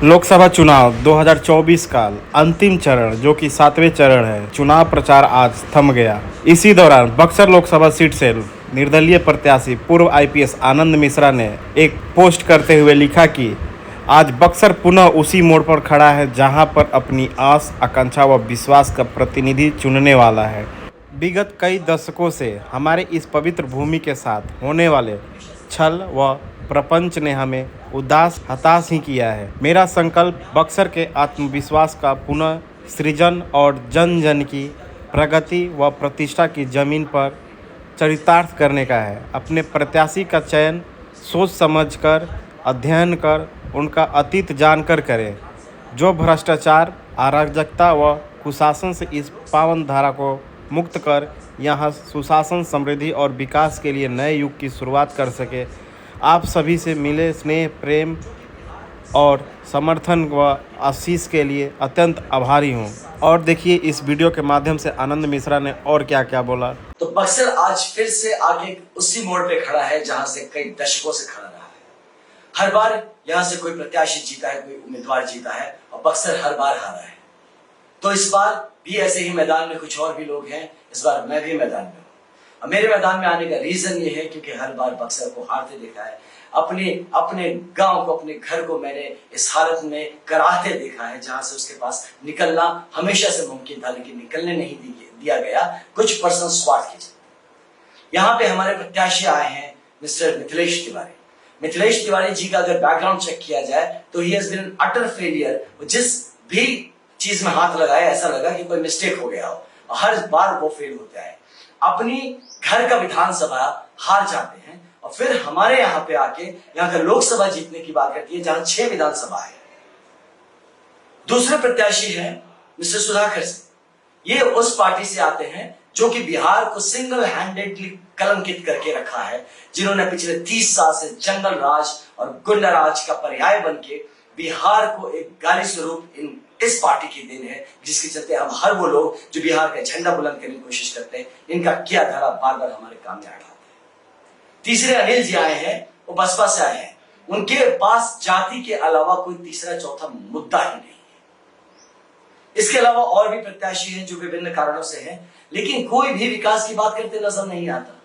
लोकसभा चुनाव 2024 का अंतिम चरण जो कि 7वें चरण है, चुनाव प्रचार आज थम गया। इसी दौरान बक्सर लोकसभा सीट से निर्दलीय प्रत्याशी पूर्व आईपीएस आनंद मिश्रा ने एक पोस्ट करते हुए लिखा कि आज बक्सर पुनः उसी मोड़ पर खड़ा है जहां पर अपनी आस, आकांक्षा व विश्वास का प्रतिनिधि चुनने वाला है। विगत कई दशकों से हमारे इस पवित्र भूमि के साथ होने वाले छल व प्रपंच ने हमें उदास हताश ही किया है। मेरा संकल्प बक्सर के आत्मविश्वास का पुनः सृजन और जन जन की प्रगति व प्रतिष्ठा की जमीन पर चरितार्थ करने का है। अपने प्रत्याशी का चयन सोच समझकर, अध्ययन कर, उनका अतीत जानकर करें, जो भ्रष्टाचार, अराजकता व कुशासन से इस पावन धारा को मुक्त कर यहाँ सुशासन, समृद्धि और विकास के लिए नए युग की शुरुआत कर सके। आप सभी से मिले स्नेह, प्रेम और समर्थन व आशीष के लिए अत्यंत आभारी हूँ। और देखिए इस वीडियो के माध्यम से आनंद मिश्रा ने और क्या क्या बोला। तो बक्सर आज फिर से आगे उसी मोड़ पे खड़ा है जहां से कई दशकों से खड़ा रहा है। हर बार यहां से कोई प्रत्याशी जीता है, कोई उम्मीदवार जीता है और बक्सर हर बार हारा है। तो इस बार भी ऐसे ही मैदान में कुछ और भी लोग हैं। इस बार मैं भी मैदान में हूँ। मेरे मैदान में आने का रीजन ये है क्योंकि हर बार बक्सर को हारते देखा है। अपने गांव को, अपने घर को मैंने इस हालत में कराहते देखा है जहां से उसके पास निकलना हमेशा से मुमकिन था, लेकिन निकलने नहीं दिया गया, कुछ पर्सनल स्वार्थ के चलते। यहाँ पे हमारे प्रत्याशी आए हैं मिस्टर मिथिलेश तिवारी। मिथिलेश तिवारी जी का अगर बैकग्राउंड चेक किया जाए तो he has been an utter failure. जिस भी चीज में हाथ लगाया ऐसा लगा कि कोई मिस्टेक हो गया हो, हर बार वो फेल होता है। अपनी घर का विधानसभा हार जाते हैं और फिर हमारे यहाँ पे आके यहाँ का लोकसभा जीतने की बात करती है जहां 6 विधानसभा है। दूसरे प्रत्याशी है मिस्टर सुधाकर सिंह। ये उस पार्टी से आते हैं जो कि बिहार को सिंगल हैंडेडली कलंकित करके रखा है, जिन्होंने पिछले 30 साल से जंगल राज और गुंडा राज का पर्याय बन के बिहार को एक गाली स्वरूप इस पार्टी की देन है, जिसके चलते हम हर वो लोग जो बिहार का झंडा बुलंद करने की कोशिश करते हैं, इनका क्या धारा बार बार हमारे काम में आ रहा है। तीसरे अनिल जी आए हैं, वो बसपा से आए हैं। उनके पास जाति के अलावा कोई तीसरा चौथा मुद्दा ही नहीं है। इसके अलावा और भी प्रत्याशी हैं जो विभिन्न कारणों से हैं, लेकिन कोई भी विकास की बात करते नजर नहीं आता।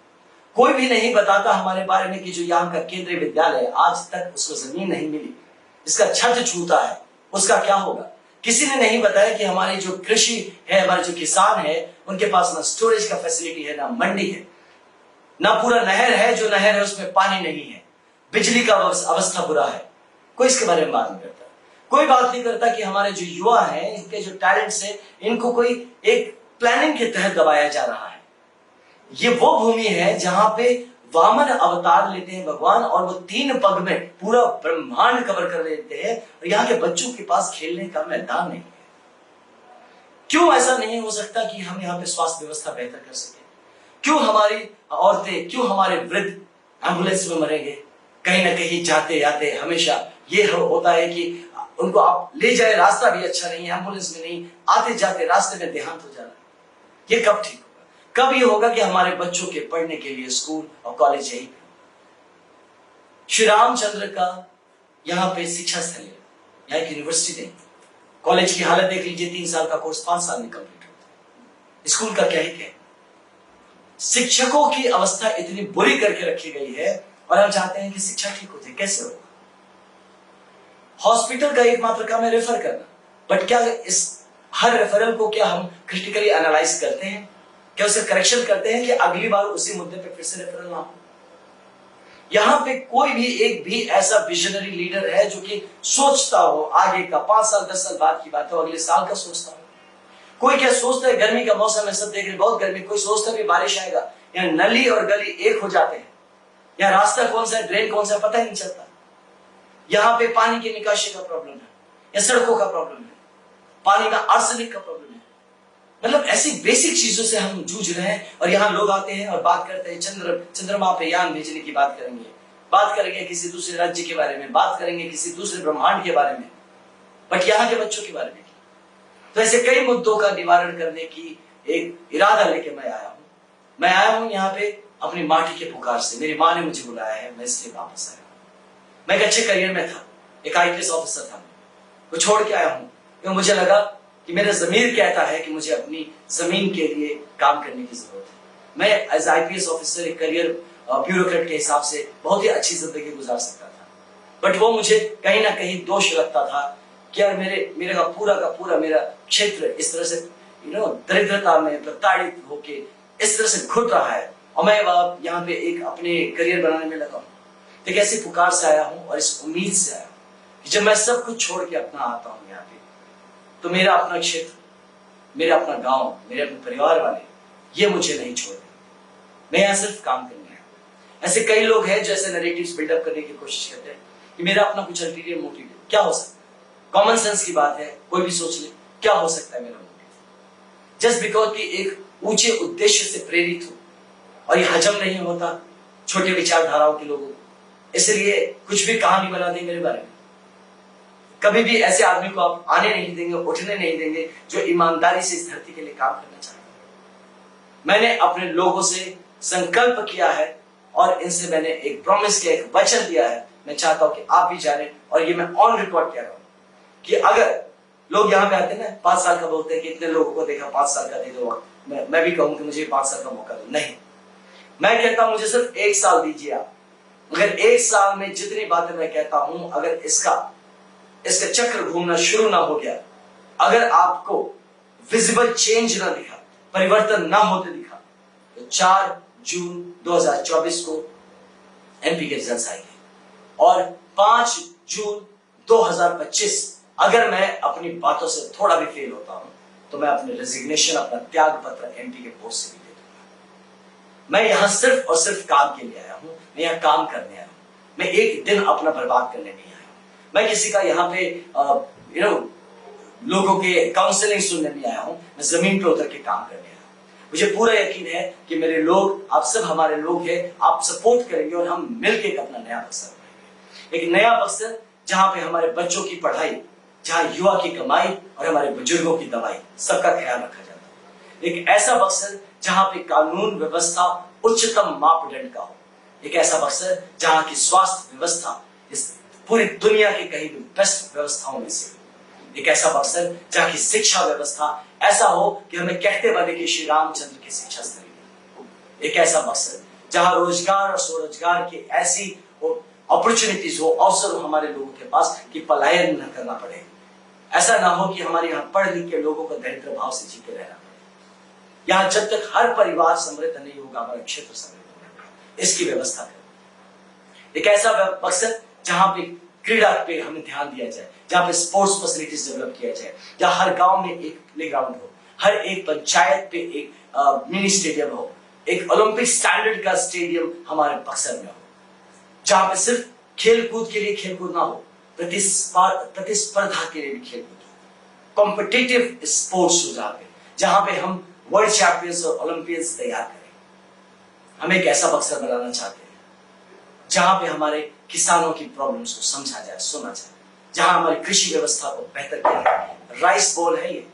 कोई भी नहीं बताता हमारे बारे में कि जो यहाँ का केंद्रीय विद्यालय आज तक उसको जमीन नहीं मिली, इसका छत छूता है, उसका क्या होगा। किसी ने नहीं बताया कि हमारी जो कृषि है, हमारे जो किसान है, उनके पास ना स्टोरेज का फैसिलिटी है, ना मंडी है, ना पूरा नहर है, जो नहर है उसमें पानी नहीं है, बिजली का अवस्था बुरा है। कोई इसके बारे में बात नहीं करता। कोई बात नहीं करता कि हमारे जो युवा हैं, इनके जो टैलेंट्स हैं, इनको कोई एक प्लानिंग के तहत दबाया जा रहा है। ये वो भूमि है जहां पे वामन अवतार लेते हैं भगवान और वो 3 पग में पूरा ब्रह्मांड कवर कर लेते हैं, और यहाँ के बच्चों के पास खेलने का मैदान नहीं है। क्यों ऐसा नहीं हो सकता कि हम यहाँ पे स्वास्थ्य व्यवस्था बेहतर कर सके? क्यों हमारी औरतें, क्यों हमारे वृद्ध एम्बुलेंस में मरेंगे? कहीं ना कहीं जाते आते हमेशा ये होता है कि उनको आप ले जाए, रास्ता भी अच्छा नहीं है, एम्बुलेंस में नहीं, आते जाते रास्ते में देहांत हो जा रहा है। ये कब ठीक होगा? कब ये होगा कि हमारे बच्चों के पढ़ने के लिए स्कूल और कॉलेज यही? श्री रामचंद्र का यहाँ पे शिक्षा स्थल है, यहाँ एक यूनिवर्सिटी नहीं। कॉलेज की हालत देख लीजिए, 3 साल का कोर्स 5 साल में कंप्लीट होता है। स्कूल का क्या ही क्या? शिक्षकों की अवस्था इतनी बुरी करके रखी गई है और हम चाहते हैं कि शिक्षा ठीक हो जाए। कैसे होगा? हॉस्पिटल का एकमात्र काम है रेफर करना, बट क्या इस हर रेफरल को क्या हम क्रिटिकली एनालाइज करते हैं? क्या उसे करेक्शन करते हैं कि अगली बार उसी मुद्दे पे फिर से रेफरल ना हो? यहां पे कोई भी एक भी ऐसा विजनरी लीडर है जो कि सोचता हो आगे का, 5 साल 10 साल बाद की बात हो, अगले साल का सोचता हो? कोई क्या सोचता है? गर्मी का मौसम है, सब देख रहे बहुत गर्मी, कोई सोचता है कि बारिश आएगा? यहाँ नली और गली एक हो जाते हैं, यहाँ रास्ता कौन सा है, ड्रेन कौन सा है, पता ही नहीं चलता। यहाँ पे पानी की निकासी का प्रॉब्लम है, या सड़कों का प्रॉब्लम है, पानी में आर्सेनिक का प्रॉब्लम है। मतलब ऐसी बेसिक चीजों से हम जूझ रहे हैं और यहाँ लोग आते हैं और बात करते हैं चंद्रमा पे यान भेजने की बात करेंगे, बात करेंगे किसी दूसरे राज्य के बारे में, बात करेंगे किसी दूसरे ब्रह्मांड के बारे में, बट यहाँ के बच्चों के बारे में। तो ऐसे कई मुद्दों का निवारण करने की एक इरादा लेके मैं आया हूँ यहाँ पे अपनी माटी के पुकार से। मेरी माँ ने मुझे बुलाया है, मैं इसलिए वापस आया। मैं एक अच्छे करियर में था, एक आईपीएस ऑफिसर था, को छोड़ के आया हूँ क्योंकि मुझे लगा कि मेरा ज़मीर कहता है कि मुझे अपनी ज़मीन के लिए काम करने की ज़रूरत है। मैं एज आईपीएस ऑफिसर एक करियर ब्यूरोक्रेट के हिसाब से बहुत ही अच्छी ज़िंदगी गुजार सकता था, बट वो मुझे कहीं ना कहीं दोष लगता था कि यार मेरा पूरा मेरा क्षेत्र इस तरह से दरिद्रता में प्रताड़ित होके इस तरह से घुट रहा है और मैं यहाँ पे एक अपने करियर बनाने में लगा हूँ। तो एक ऐसी पुकार से आया हूँ और इस उम्मीद से आया हूँ कि जब मैं सब कुछ छोड़ के अपना आता हूँ यहाँ पे, तो मेरा अपना क्षेत्र, मेरा अपना गांव, मेरे अपने परिवार वाले ये मुझे नहीं छोड़ देंगे। मैं यहाँ सिर्फ काम करने आया हूँ। ऐसे कई लोग हैं जो ऐसे नैरेटिव्स बिल्डअप करने की कोशिश करते हैं कि मेरा अपना कुछ अल्टीरियर मोटिव है। क्या हो सकता है? कॉमन सेंस की बात है, कोई भी सोच ले क्या हो सकता है मेरा मोटिव। जस्ट बिकॉज कि एक ऊंचे उद्देश्य से प्रेरित हो और ये हजम नहीं होता छोटे विचारधाराओं के लोगों को, इसलिए कुछ भी कहानी बना दें मेरे बारे में। कभी भी ऐसे आदमी को आप आने नहीं देंगे, उठने नहीं देंगे जो ईमानदारी से इस धरती के लिए काम करना चाहते हैं। मैंने अपने लोगों से संकल्प किया है और इनसे मैंने एक प्रॉमिस किया, एक वचन दिया है। मैं चाहता हूं कि आप भी जाने और ये मैं ऑन रिकॉर्ड कह रहा हूं कि अगर लोग यहाँ पे आते हैं ना 5 साल का बोलते हैं कि इतने लोगों को देखा 5 साल का दे दो, मैं भी कहूं कि मुझे 5 साल का मौका दो। नहीं, मैं कहता हूं मुझे सिर्फ 1 साल दीजिए आप। अगर 1 साल में जितनी बातें मैं कहता हूं, अगर इसका चक्र घूमना शुरू ना हो गया, अगर आपको विजिबल चेंज ना दिखा, परिवर्तन ना होते दिखा, तो 4 जून 2024 को एमपी के रिजल्ट आएंगे और 5 जून 2025 अगर मैं अपनी बातों से थोड़ा भी फेल होता हूं तो मैं अपने रेजिग्नेशन, अपना त्याग पत्र एमपी के पोस्ट से भी दे दूंगा। मैं यहां सिर्फ और सिर्फ काम के लिए आया हूं, मैं यहां काम करने आया हूं। मैं एक दिन अपना बर्बाद करने नहीं आया हूं। मैं किसी का यहाँ पे लोगों के काउंसलिंग सुनने नहीं आया हूं। मैं जमीन पे उतर के काम करने आया हूं। मुझे पूरा यकीन है कि मेरे लोग, आप सब हमारे लोग हैं, आप सपोर्ट करेंगे और हम मिलकर एक अपना नया बक्सर बनाएंगे। एक नया बक्सर जहां पे हमारे बच्चों की पढ़ाई, जहां युवा की कमाई और हमारे बुजुर्गों की दवाई सबका ख्याल रखा जाता है। एक ऐसा बक्सर जहां पे कानून व्यवस्था उच्चतम मापदंड का हो। एक ऐसा बक्सर जहां की स्वास्थ्य व्यवस्था इस पूरी दुनिया की कहीं भी बेस्ट व्यवस्थाओं में से। एक ऐसा बक्सर जहां की शिक्षा व्यवस्था ऐसा हो कि हमें कहते बने कि श्री रामचंद्र की शिक्षा स्थली। एक ऐसा बक्सर जहां रोजगार और स्वरोजगार की ऐसी अपॉर्चुनिटीज हो, अवसर हो हमारे लोगों के पास कि पलायन न करना पड़े। ऐसा ना हो कि हमारे यहाँ पढ़ लिख के लोगों को दरिद्र भाव से जीते रहना पड़े। यहाँ जब तक हर परिवार समृद्ध नहीं होगा, हमारा क्षेत्र समृद्ध नहीं होगा। इसकी व्यवस्था करें। एक ऐसा बक्सर जहां पे क्रीड़ा पे हमें ध्यान दिया जाए, जहां पे स्पोर्ट्स फैसिलिटीज डेवलप किया जाए, जहां हर गांव में एक प्लेग्राउंड हो, हर एक पंचायत पे एक मिनी स्टेडियम हो, एक ओलंपिक स्टैंडर्ड का स्टेडियम हमारे बक्सर में हो, जहां पे सिर्फ खेल कूद के लिए खेल कूद ना हो, प्रतिस्पर्धा के लिए भी खेल कूद हो, कॉम्पिटिटिव स्पोर्ट्स हो, जहां पे हम वर्ल्ड चैंपियंस और ओलंपियंस तैयार करें। हम एक ऐसा बक्सर बनाना चाहते हैं जहां पे हमारे किसानों की प्रॉब्लम्स को समझा जाए, सुना जाए, जहां हमारी कृषि व्यवस्था को बेहतर किया जाए। राइस बोल है ये।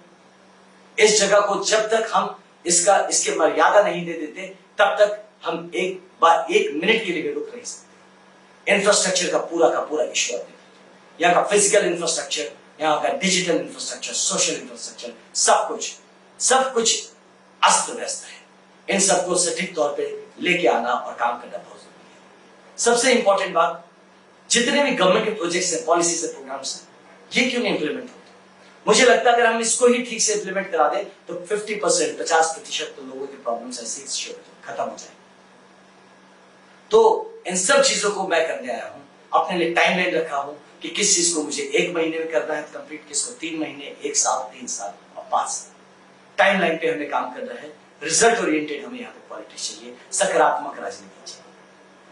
इस जगह को जब तक हम इसके मर्यादा नहीं दे देते, तब तक हम एक मिनट के लिए भी रुक नहीं सकते। इंफ्रास्ट्रक्चर का पूरा इश्यू आते हैं। यहाँ का फिजिकल इंफ्रास्ट्रक्चर, यहाँ का डिजिटल इंफ्रास्ट्रक्चर, सोशल इंफ्रास्ट्रक्चर, सब कुछ अस्त व्यस्त है। इन सबको सटीक तौर पे लेके आना और काम करना बहुत जरूरी है। सबसे इंपॉर्टेंट बात, जितने भी गवर्नमेंट के प्रोजेक्ट्स हैं, पॉलिसीज है, प्रोग्राम्स हैं, ये क्यों नहीं इंप्लीमेंट होते? मुझे लगता है अगर हम इसको ही ठीक से इंप्लीमेंट करा दें तो 50% तो लोगों की प्रॉब्लम्स ऐसे खत्म हो जाए। तो इन सब चीजों को मैं करने आया हूं। अपने लिए टाइमलाइन रखा हूं कि किस चीज को मुझे 1 महीने में करना है कंप्लीट, किसको 3 महीने, 1 साल, 3 साल और 5 साल। टाइमलाइन पे हमें काम करना है। रिजल्ट ओरिएंटेड हमें यहाँ पे पॉलिटिक्स चाहिए, सकारात्मक राजनीति चाहिए।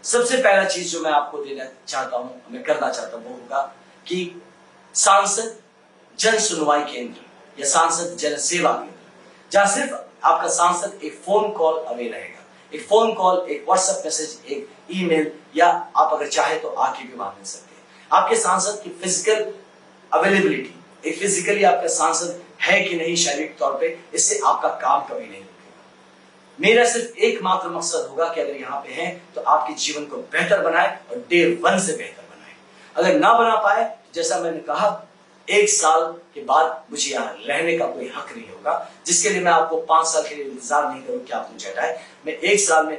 सबसे पहला चीज जो मैं आपको देना चाहता हूं, मैं करना चाहता हूं, वो होगा कि सांसद जन सुनवाई केंद्र या सांसद जन सेवा केंद्र, जहां सिर्फ आपका सांसद एक फोन कॉल अवे रहेगा। एक फोन कॉल, एक व्हाट्सएप मैसेज, एक ईमेल, या आप अगर चाहे तो आके भी वहां मिल सकते हैं। आपके सांसद की फिजिकल अवेलेबिलिटी, एक फिजिकली आपका सांसद है कि नहीं शारीरिक तौर पे, इससे आपका काम कभी नहीं रुकेगा। मेरा सिर्फ एकमात्र मकसद होगा कि अगर यहाँ पे हैं तो आपके जीवन को बेहतर बनाए और डे 1 से बेहतर बनाए। अगर ना बना पाए, जैसा मैंने कहा 1 साल के बाद मुझे यहाँ रहने का कोई हक नहीं होगा, जिसके लिए मैं आपको 5 साल के लिए इंतजार नहीं करूं कि आप मुझे हटाएं। मैं 1 साल में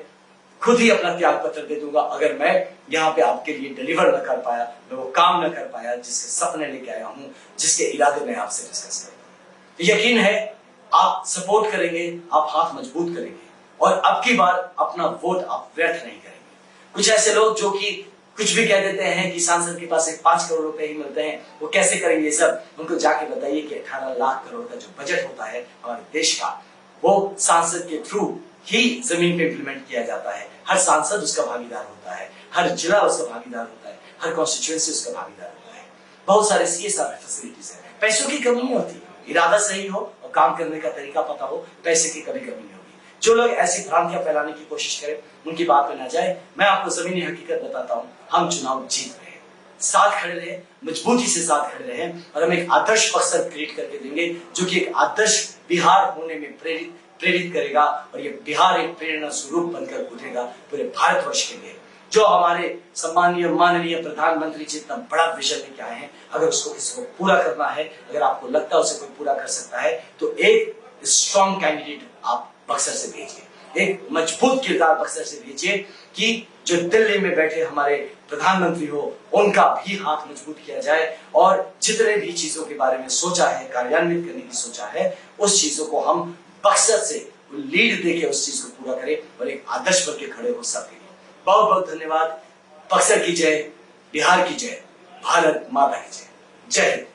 खुद ही अपना त्याग पत्र दे दूंगा अगर मैं यहाँ पे आपके लिए डिलीवर न कर पाया, मैं वो काम न कर पाया जिसके सपने लेके आया हूँ, जिसके इरादे में आपसे डिस्कस करता हूँ। यकीन है आप सपोर्ट करेंगे, आप हाथ मजबूत करेंगे और अब की बार अपना वोट आप व्यर्थ नहीं करेंगे। कुछ ऐसे लोग जो कि कुछ भी कह देते हैं कि सांसद के पास 5 करोड़ रुपए ही मिलते हैं, वो कैसे करेंगे ये सब, उनको जाके बताइए कि 18 लाख करोड़ का जो बजट होता है हमारे देश का, वो सांसद के थ्रू ही जमीन पे इंप्लीमेंट किया जाता है। हर सांसद उसका भागीदार होता है, हर जिला उसका भागीदार होता है, हर कॉन्स्टिट्यूएंसी उसका भागीदार होता है। बहुत सारे CSR फैसिलिटीज है। पैसों की कमी नहीं होती, इरादा सही हो और काम करने का तरीका पता हो, पैसे की कभी कमी नहीं होगी। जो लोग ऐसी भ्रांतियां फैलाने की कोशिश करें उनकी बात में ना जाए। मैं आपको जमीनी हकीकत बताता हूं, हम चुनाव जीत रहे हैं, साथ खड़े रहे, मजबूती से साथ खड़े रहे और हम एक आदर्श बक्सर क्रिएट करके देंगे जो कि एक आदर्श बिहार होने में प्रेरित करेगा और ये बिहार एक प्रेरणा स्वरूप बनकर उठेगा पूरे भारतवर्ष के लिए। जो हमारे सम्माननीय माननीय प्रधानमंत्री जी इतना बड़ा विजन लेके आए हैं, अगर उसको किसी को पूरा करना है, अगर आपको लगता है उसे कोई पूरा कर सकता है, तो एक स्ट्रॉन्ग कैंडिडेट आप बक्सर से भेजिए, एक मजबूत किरदार बक्सर से भेजिए कि जो दिल्ली में बैठे हमारे प्रधानमंत्री हो उनका भी हाथ मजबूत किया जाए और जितने भी चीजों के बारे में सोचा है, कार्यान्वित करने की सोचा है, उस चीजों को हम बक्सर से लीड देके उस चीज को पूरा करें और एक आदर्श बन के खड़े हो सबके लिए। बहुत बहुत धन्यवाद। बक्सर की जय, बिहार की जय, भारत माता की जय। जय हिंद।